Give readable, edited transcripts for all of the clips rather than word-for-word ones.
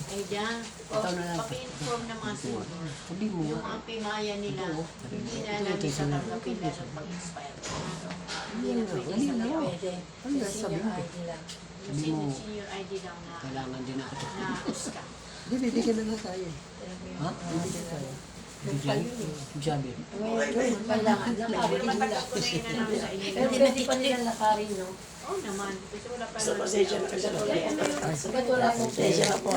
Ay, dyan. Paki-inform naman sila. Yung mga pimaya nila, hindi na namin tatanggapin na ng pag-expire. Hindi na pwede sa pwede. Senior ID lang. Yung senior ID lang na Kailangan din ako. na-uska. Hindi, bibigyan na lang tayo. Ha? Bibigyan tayo. Sabi. Kailangan lang. Pero matagal ko na yun na lang sa inyo. Pero pwede pa nila lakarin, no? Oo naman. Kasi wala pa Sa pasensya na kasi Ba't wala akong pasensya na po.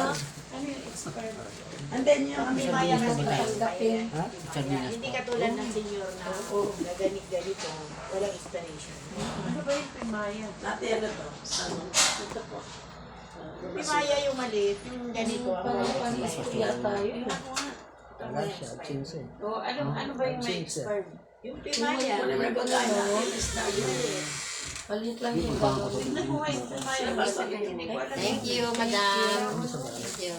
Ano yung expire? And then yung Ang pimaya kasi tanggapin. Ha? Sabi na. hindi katulad ng senior na gaganit-ganito, walang expiration. Ano ba yung pimaya? natin ano to? Ano? Ito po. Yung pimaya yung maliit, yung ganito. Yata yun. Wala siya, chance eh. O, ano ba yung may expired? Yung pimaya. Wala may pagkain natin. Palit lang yung Tignan mo nga yung pimaya. Thank you, madam. Thank you.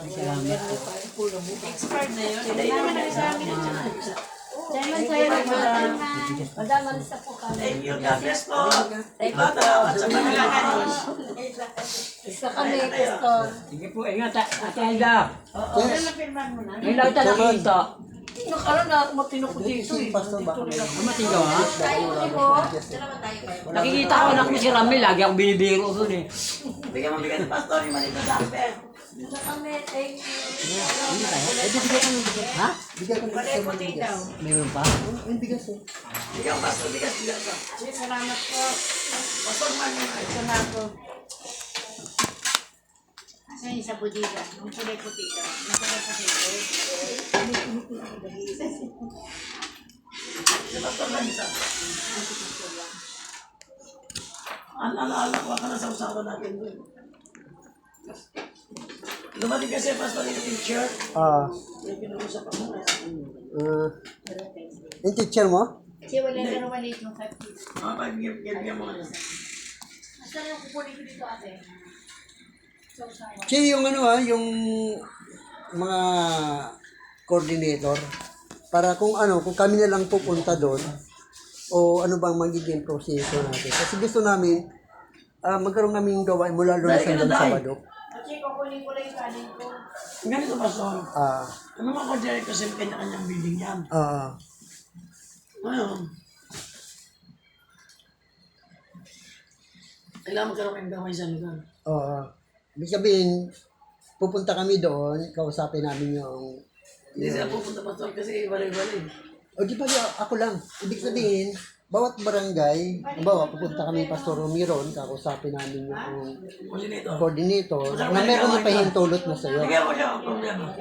Expired na yun. Hindi naman ang sa amin. Diamond sa'yo, madam. Madam, alista po kami. Thank you, God bless po. Salamat sa mga Isa kami, Pastor. Sige po, ingat. Ate Aida. Ano na pirman mo na? May nakita nakita. Nakaroon na ako matino ko dito. Si Pastor baka may... Matigaw ha? Tayo ko. Nakikita ko na kung si Rami. Lagi akong binibiro doon eh. Bigyan mo bigyan ng pastor yung malito sa akin. Isa kami, thank you. Eh, bibigyan ka ng bigas. Ha? Bigyan ka ng Wala yung puti daw. Meron pa? Yung bigas eh. Bigyan mo pastor, bigas ka. Sige, salamat po. Pastor man yung Ito na ako. Asan yung sa budida? Yung kulay puti daw. Yung kulay puti daw. si pastor man isa. Alala ko ka na sa usapan natin doon. Dumating kasi pastor yung teacher. May pinag-usap ako na. Yung teacher mo? Kasi wala na naman maliit ng 50. Mga pag-bigyan mo na. Asan yung kukunin ko dito ate? Siya yung ano yung mga coordinator para kung kami na lang pupunta doon o ano bang magiging proseso natin. Kasi gusto namin magkaroon kaming gawain mula Lunes hanggang Sabado. Kasi kukunin ko lang yung kanin ko. Ganito pastor. Ah, Ano mga coordinator kasi yung kanya-kanyang building yan. Ngayon, kailangan magkaroon kayong gawin sa lugar. Ibig sabihin, pupunta kami doon, kausapin namin yung... Hindi sila pupunta pastor kasi walay-walay. O di ba ako lang. Ibig sabihin, bawat barangay, halimbawa, pupunta kami Pastor Romiron, kausapin namin yung coordinator na meron na pahintulot na sa'yo. Bigyan mo siya ang problema.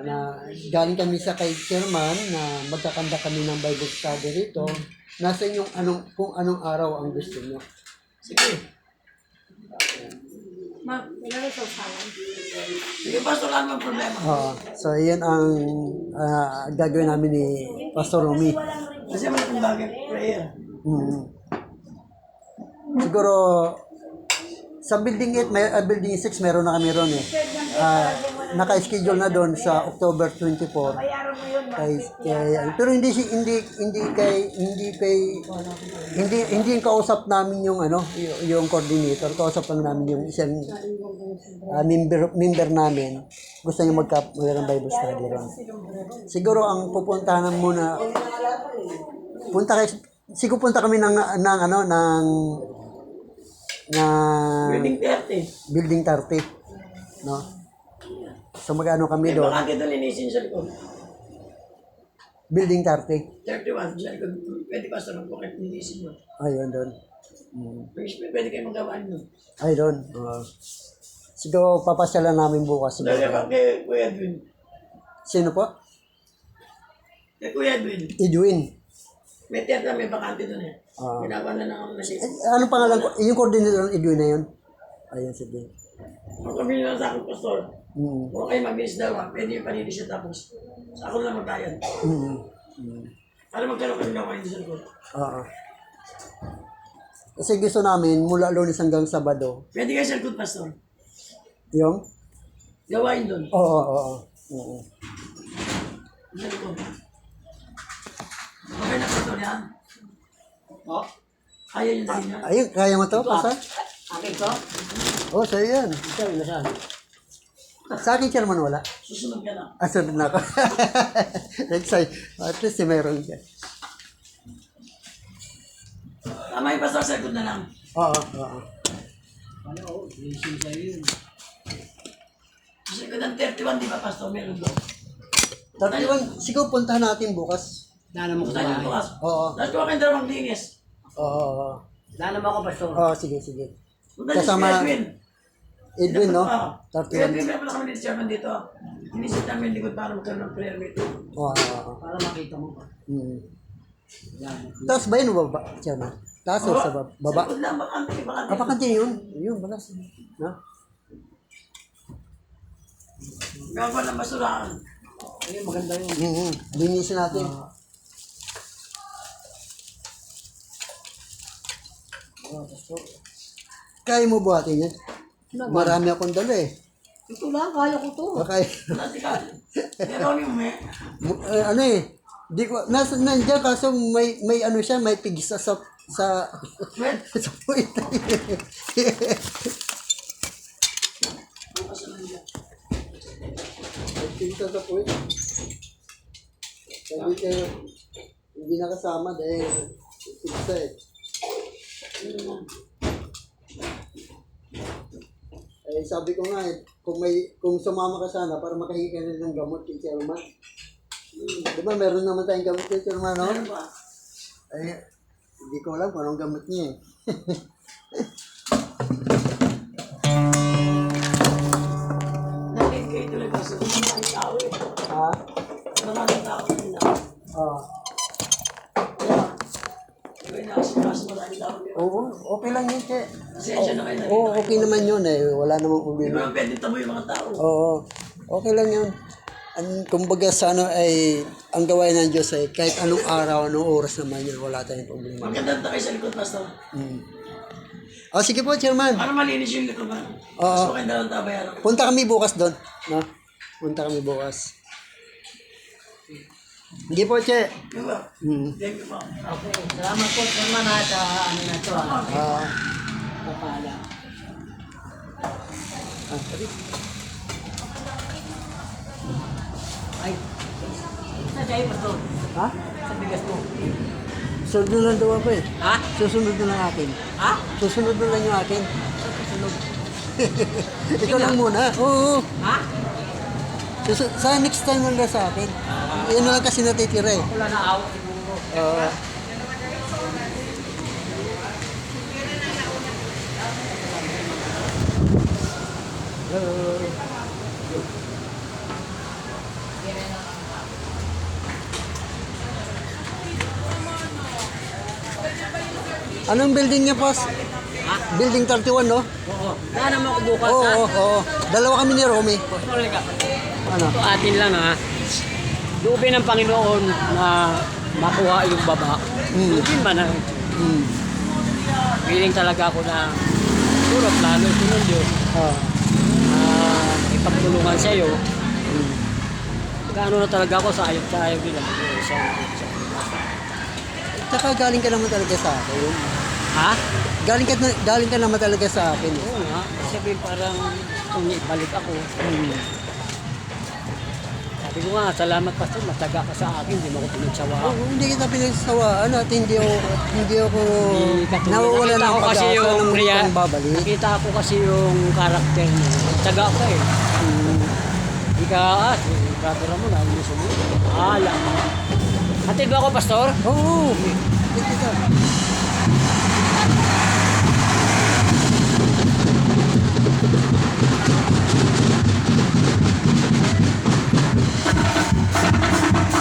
Na galing kami sa kay chairman na magkakanda kami ng Bible study rito. Nasa inyong kung anong araw ang gusto nyo. Sige. Sige pastor, ano ang problema? So, yan ang gagawin namin ni Pastor Romy. Kasi malaking bagay prayer. Siguro, sa building 8, building 6, meron na kami ron eh. Naka-schedule na doon sa October 24. Pero hindi yung kausap namin yung yung coordinator, kausap lang namin yung isang member namin. Gusto niya magkaroon ng Bible study ron. Siguro ang pupuntahan muna punta kami ng building 30. No? So magano kami doon? Bakit ito linisin sa likod? Building 30. 31, sa likod. Pwede pastor ng bakit linisin mo. Ayun doon. Pwede kayo magawaan doon. Ay doon. Siguro papasyalan namin bukas. Dahil ba kay Kuya Edwin? Sino po? Kay Kuya Edwin. Edwin. May tiyata, may bakante doon eh. Ginawa na lang ako na siya. Anong pangalan ko? Yung coordinator ng Edwin na yun? Ayun, sige. Kung kami na sa akin, pastor, kung kayo mag-miss daw, pwede yung panilis siya tapos sa ako lang magbayad. Para magkaroon kami ng kayo sa likod. Kasi gusto namin, mula Lunes hanggang Sabado. Pwede kayo sa likod, pastor. Yung? Gawain doon. Oo. Sa likod. Okay na, pastor, yan? Ayaw yung dali niya. Ayun, kaya mo to, Pastor? Akin ko? Oh, sa'yo yan. Ikaw, nasaan? Sa akin, chairman, wala. Susunod ka na. Sunod na ako. Excited. At least meron ka. Tama yung pastor, sagot na lang. Oo, oo. Ano, blessing sa'yo yun. Sagot ng 31, di ba, pastor? Meron doon. 31, siguro puntahan natin bukas. Dala mo ko Tayo sa bukas. Oo. Tapos kuha kayong dalawang linis. Oo. Dala mo ako, pastor. Oo, sige, sige. Punta niyo si Kasama- Edwin. Edwin, no? Oo. 31. Edwin, pala kami dito, chairman dito. Inisip namin likod para magkaroon ng prayer meeting. Oo, oo. Para makita mo pa. Taas ba yun o baba, chairman? Taas o sa baba? Sagot lang, bakante, bakante. Kapakante yun. Yun, balas. No? Gagawa ng basurahan. Ayun, maganda yun. Linisin natin. Kaya mo buhatin yan? Marami akong dala eh. Ito lang, kaya ko to. Okay. Natikal. Meron yung may. Ano eh, di ko, nandiyan kaso may ano siya, may pigsa sa sa puwit. May pigsa sa puwit. Sabi kayo, hindi nakasama dahil pigsa eh. Eh, sabi ko nga eh, kung sumama ka sana para makahingi ka na ng gamot kay Chairman. Di ba meron naman tayong gamot kay Chairman, no? Meron ba? Eh, hindi ko alam kung anong gamot niya eh. Nakit kayo talaga sa maraming tao eh. Ha? Maraming tao na. Ah. Kaya nakasikaso maraming tao. Oo, okay lang yun, Che. Pasensya na kayo na. Oo, okay naman yun eh. Wala namang Hindi problema. naman pwede tabo yung mga tao. Oo, okay lang yun. Kumbaga sa ano ay, ang gawain ng Diyos ay kahit anong araw, anong oras naman yun, wala tayong problema. Magandang kayo sa likod, pastor. Oh, sige po, Chairman. Para malinis yung likod man. Oo. Mas maganda lang tabayaran. Punta kami bukas doon. No? Punta kami bukas. Hindi po, Che. Di ba? Thank you po. Okay, salamat po sa mga sa ano na to. Ah, Kapala. Ay, sa sa'yo, pastor. ha? Sa bigas mo. Susunod na lang daw ako eh. Ha? Susunod na lang akin. Ha? Susunod na lang yung akin. Ikaw lang muna. Oo. Ha? Sa next time lang sa akin. Yan na lang kasi natitira eh. Wala na awak siguro. Oo. Anong building niya, boss? Building 31, no? Oo. Dala mo ako bukas, Oo, ha? oo, oo. Dalawa kami ni Romy. Pastor, ka. Ano? Ito atin lang, ha? Duupin ng Panginoon na makuha yung baba. Duupin ba na? Feeling talaga ako na siguro plano sunod yun. Ah. Ipagtulungan sa iyo. Gaano na talaga ako sa ayot nila. Tsaka galing ka naman talaga sa akin. Ha? Galing ka naman talaga sa akin. Oo nga. Sabi parang kung ibalik ako. Sabi ko nga, salamat pastor, mataga ka sa akin, hindi mo ako pinagsawaan. Oo, hindi kita pinagsawaan at hindi ako nawawala Nakita ng ko kasi pag-asa yung ng real, mukhang babalik. nakita ko kasi yung karakter mo. Taga ka eh. Hindi ka, brother mo na, hindi sumunod. Alam. Hatid ba ako, pastor? Oo, hindi kita.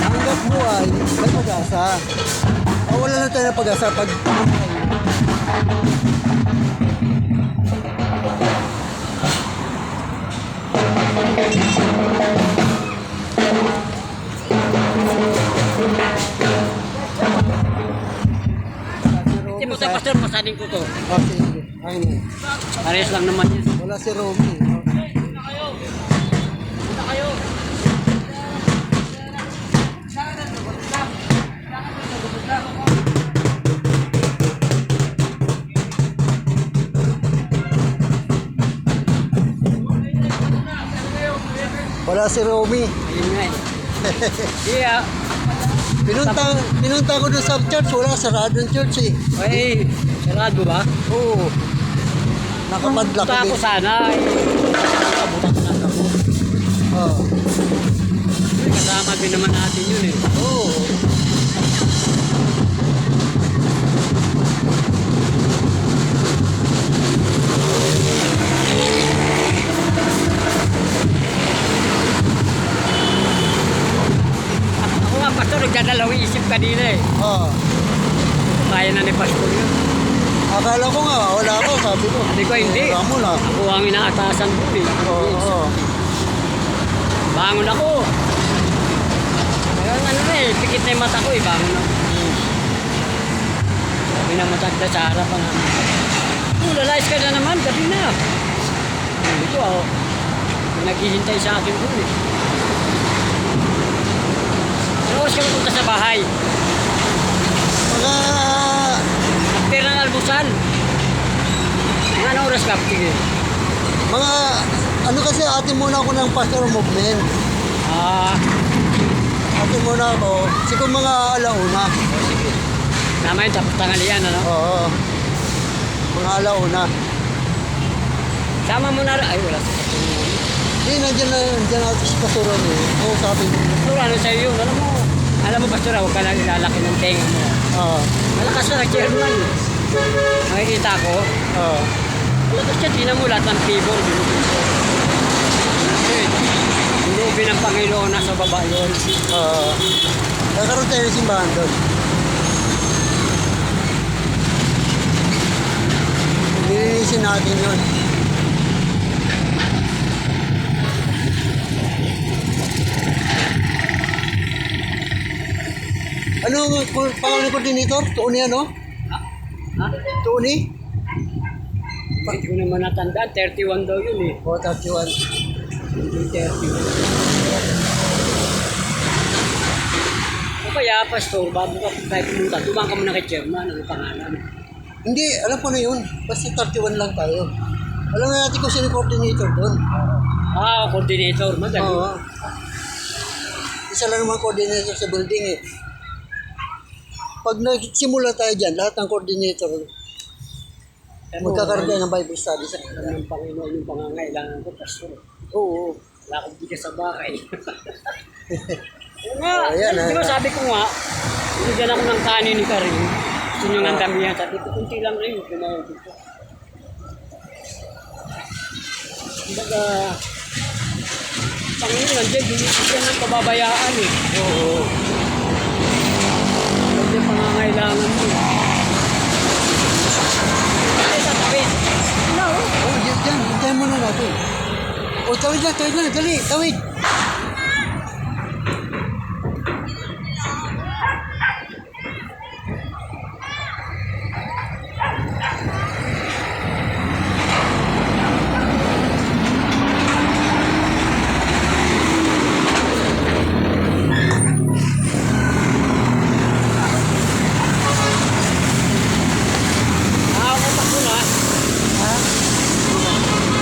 Hanggat buhay, may pag-asa. Wala na tayo ng pag-asa pag Hindi mo tayo, pastor, masanin ko to. Okay, sige. Ayun. Parehas lang naman yun. Wala si Romy. Wala si Romy. Ayun nga eh. Kaya, Pinunta ko doon sa church, wala, sarado yung church eh. ay, sarado ba? Oo. Nakapadlock Punta ako din. sana eh. Nakabutas na ako. Oo. Kasama din naman natin yun eh. Oo. Ako nga, pastor, nagdadalawang isip kanina eh. Oo. Kaya na ni pastor yun. Akala ko nga, wala ako, sabi ko. Hindi ko hindi. Wala mo na. Ako ang inaatasan ko eh. Oo. Bangon ako. Kaya ano na eh, pikit na yung mata ko eh, bangon ako. Sabi na matagda sa harapan namin. Lalayas ka na naman, gabi na. Ito ako. Naghihintay sa akin doon eh. Ano oras ka pupunta sa bahay? Mga, After ng almusal. Anong oras ka? Sige. mga, ano kasi, ate muna ako ng pastor movement. Ah, Ate muna ako, siguro mga alauna. tama yun, tapos tanghalian, ano? Oo. Mga alauna. Sama mo na, ay wala sa kapatid. Hindi, nandiyan ako sa pastor Romy. Oo, sabi ko. Pastor, ano sa'yo yun? Alam mo, pastor, huwag ka lang ilalaki ng tenga mo. Oo. Malakas na chairman. Nakikita ko. Oo. Malakas siya, tinan mo lahat ng tibor. Yung loob ng Panginoon nasa baba yun. Oo. Nagkaroon tayo ng simbahan doon. Nilinisin natin yun. Ano ang pangalan coordinator? Tuuni ano? Ha? Tuuni? Hindi ko naman natandaan. 31 daw yun eh. O, 31. Hindi 31. O kaya, pastor, bago ka tayo pumunta, dumang ka muna kay chairman. Ano pangalan? Hindi, alam ko na yun. Basta 31 lang tayo. Alam na natin kung sino yung coordinator doon. Ah, coordinator. Madali. Oo. Isa lang naman coordinator sa building eh. Pag nagsimula tayo dyan, lahat ng coordinator, magkakaroon tayo ng Bible study sa kanila. Alam ng Panginoon yung pangangailangan ko, pastor. Oo. Wala akong bigas sa bahay. Oo nga, Oh, ayan, di ba ah. sabi ko nga, binigyan ako ng kanin ni Karin. Gusto nyo ng damihan. Sabi ko, kunti lang rin. Pinayag ko. Kumbaga, Panginoon, nandiyan, binibigyan ng pababayaan eh. Oo. Nandiyan pangangailangan mo. Ay, tatawid. Oh, dyan muna natin. O, tawid na, dali, tawid. Ako pa ko na.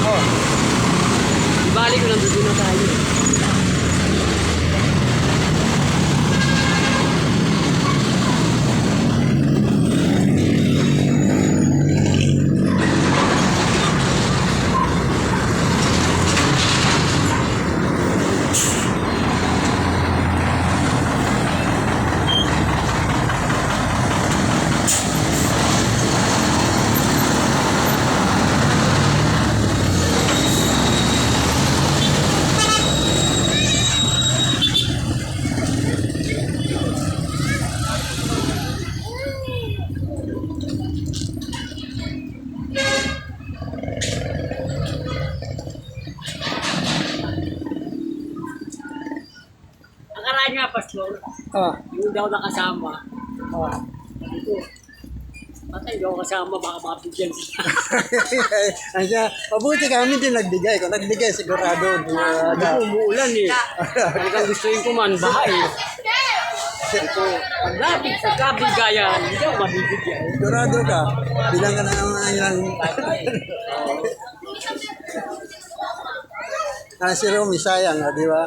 Oh, Ibali ko lang doon na tayo. Nakaraan nga, pastor. ah. Yung daw nakasama. Sabi ko, patay daw kasama, baka mabigyan siya. Asya, mabuti kami din nagbigay. Kung nagbigay, sigurado. Sabi ko, umuulan eh. Talagang gustuin ko man, bahay. Sabi ko, pagkabigayan, hindi ako mabibigyan. Sigurado ka. Bilang ka na naman yan. Si Romy, sayang, di ba?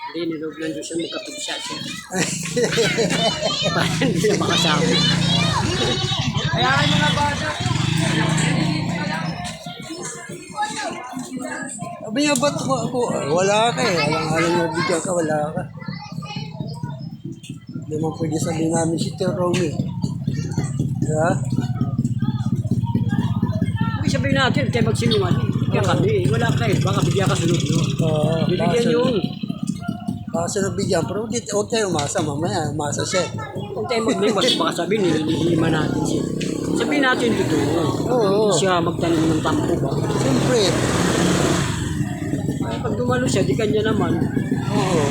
Hindi, nilog lang doon siya magkapigsa siya. Parang hindi siya makasama. Kaya kayo mga bata. Sabi niya, ba't ako? Wala ka eh. Alam na bigyan ka, wala ka. Hindi mo pwede sabihin namin si Tio Romy. Diba? Hindi sabihin natin, tayo magsinungaling. Kaya kami, wala ka eh. Baka bigyan ka sunod no? Oo. Bibigyan yun. Baka sinabigyan, pero huwag tayo umasa. Mamaya, umasa siya. Kung tayo mag-negotiate, baka sabihin, nililima natin siya. Sabihin natin dito, Oo. siya magtanim ng tampo ba? Siyempre. Ay, pag dumalo siya, di kanya naman. Oo.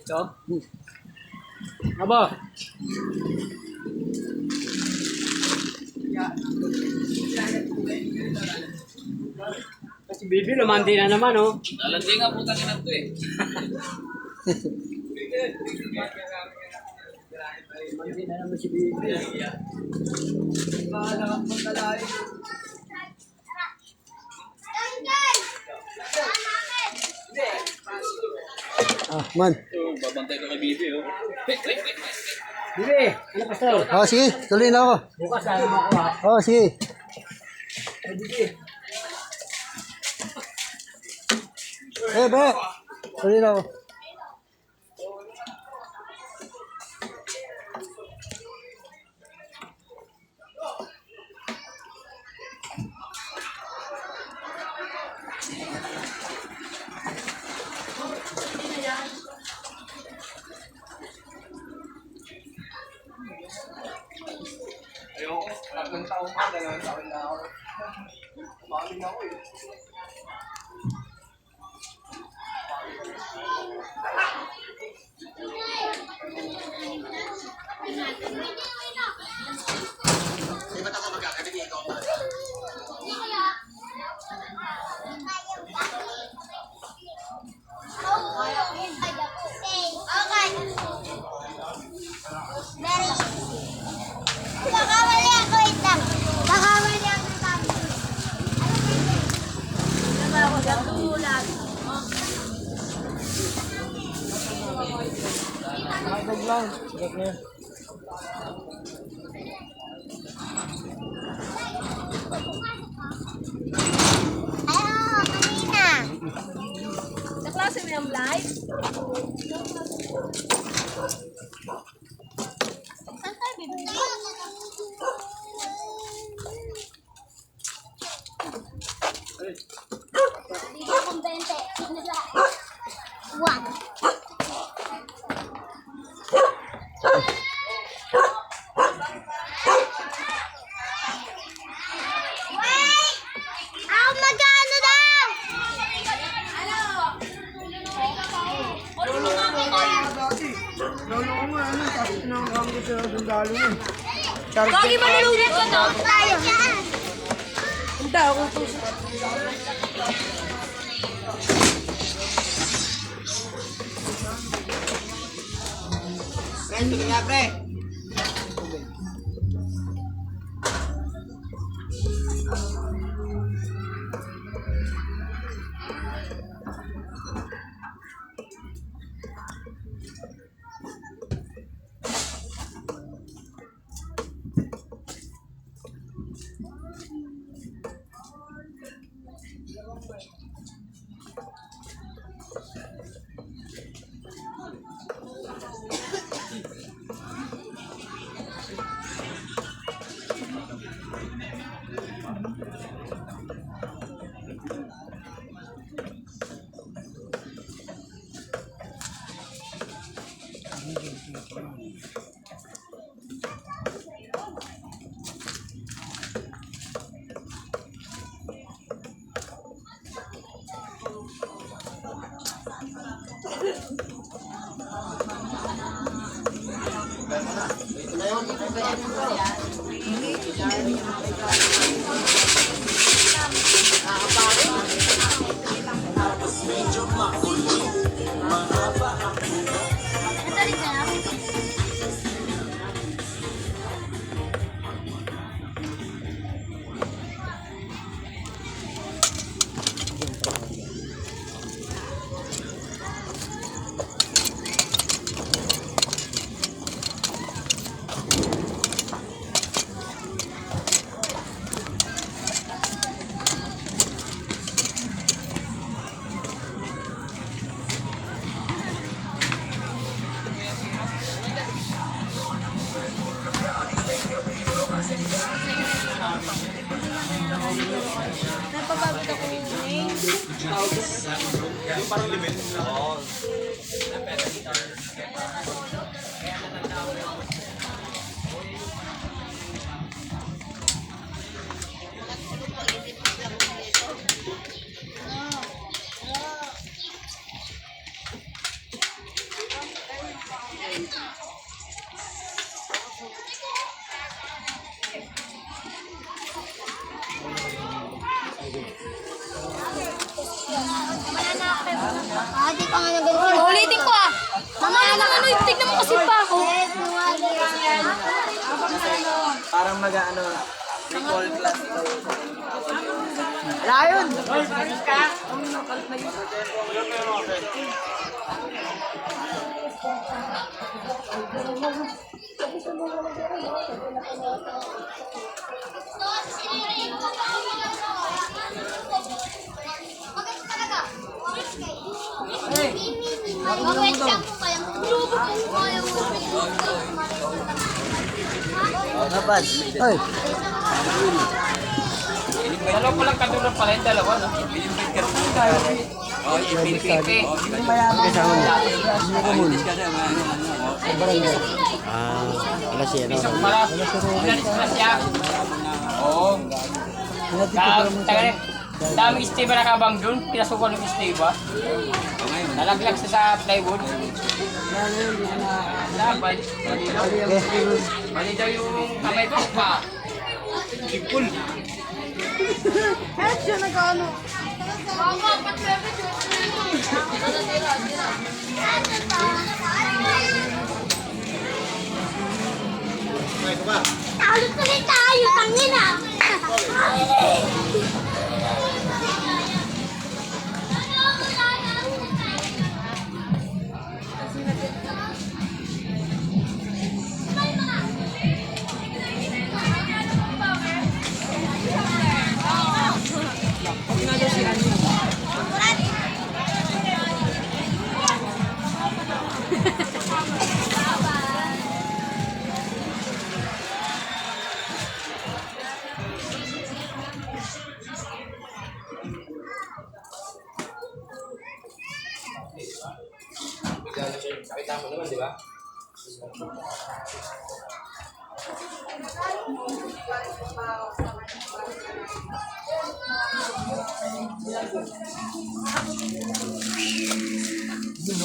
Ito? Aba! Kasi Bibi, lumandi na naman, oh. Lalandi nga po tanginan to eh. Lumandi na naman si Bibi. Ah, man. Babantay ko kay Bibi oh. Bibi, ano pastor? Sige, tuloy na ako. Bukas, alam mo ako, ha? Sige. Ba? Tuloy na ako. Ayoko. 3 taon pa, 2 taon na ako. Kumain ako eh. Kakawali ako itang. Kakawali ako itang. Ano ako sa tulad? Ayaw, kanina. Sa klase mo yung live? Saan tayo bibili? Dito akong 20. One. Wait! Ako magkano daw? Ano? Gagi malulunod ka na. Tayo yan. Napapagod ako ngayon. Yung parang limit. Oo. Di pa nga nagalit. Ulitin ko ah. Mamaya na ano, tignan mo kasi pa ako. Parang mag-ano, recall class. Wait lang po kaya. Grupo po kaya mo. Dapat. Ay, Dalawa pa lang katulad pala yung dalawa, no? kasama mo. Ano ka muna? Sa barangay. Alas yan. Isang pala, inalis na siya. Oo. Hinatid ko para mo sa... Daming stay ba nakabang doon? Pinasukan ng stay ba? Nalaglag siya sa plywood. Mali daw yung kamay ko pa. Sipul. Talo tuloy tayo, tangin ah.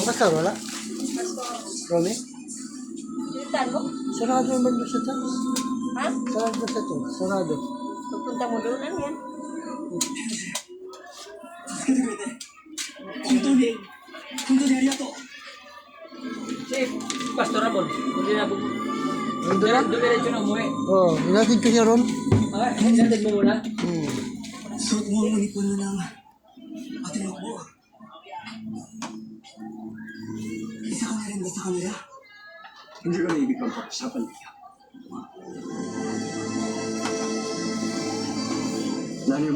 Pastor, wala? Romy? Sarado naman doon sa ito. Ha? Sarado sa ito. Sarado. Pagpunta mo doon, ano yan? Si Pastor Ramon, hindi na po. Nandun na? Doon diretso na umuwi. Oo, hinatid ko siya ron. Hinatid mo muna. Suot mo ang ipon mo ng patilok mo. Isa ka na rin ba sa kanila? Hindi ko na ibig pang pag-usapan niya. Dahil